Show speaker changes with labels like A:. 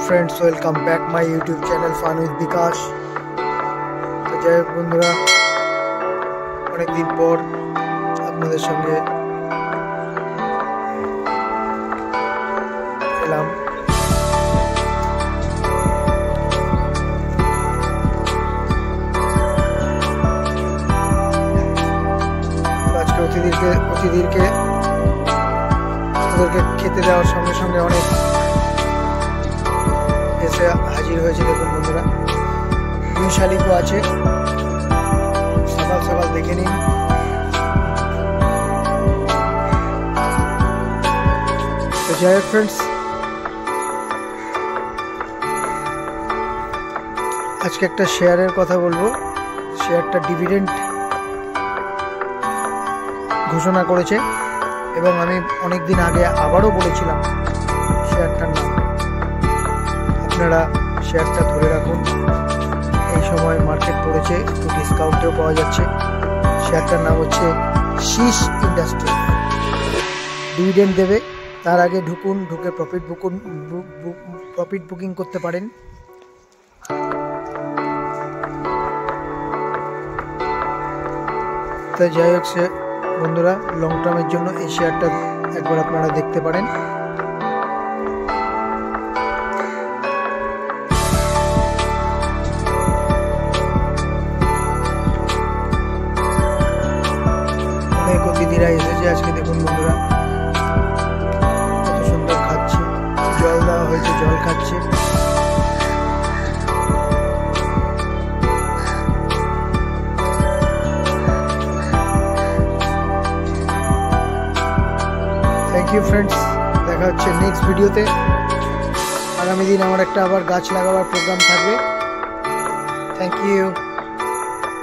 A: friends, welcome back my YouTube channel Fun with Bikash। তো যাই হোক বন্ধুরা, অনেকদিন পর আপনাদের সঙ্গে এলাম। আজকে অতিথিদেরকে খেতে দেওয়ার সঙ্গে সঙ্গে অনেক এসে হাজির হয়েছে। দেখুন বন্ধুরা, দুই শালিকও আছে, সকাল সকাল দেখে নিন। তো যাই হোক ফ্রেন্ডস, আজকে একটা শেয়ারের কথা বলবো। শেয়ারটা ডিভিডেন্ড ঘোষণা করেছে এবং আমি অনেকদিন আগে আবারও বলেছিলাম শেয়ারটার নাম। আপনারা শেয়ারটা ধরে রাখুন, এই সময় মার্কেট পড়েছে, একটু ডিসকাউন্টেও পাওয়া যাচ্ছে। শেয়ারটার নাম হচ্ছে শীষ ইন্ডাস্ট্রি। ডিভিডেন্ড দেবে, তার আগে ঢুকে প্রফিট বুকিং করতে পারেন। তাই যাই হোক বন্ধুরা, লং টার্মের জন্য এই শেয়ারটা একবার আপনারা দেখতে পারেন। অনেক অতিথিরা এসেছে আজকে। দেখুন বন্ধুরা, কত সুন্দর খাচ্ছে, জল দেওয়া হয়েছে, জল খাচ্ছে। থ্যাংক ইউ ফ্রেন্ডস, দেখা হচ্ছে নেক্সট ভিডিওতে। আগামী দিন আমার একটা আবার গাছ লাগাবার প্রোগ্রাম থাকবে। Thank you.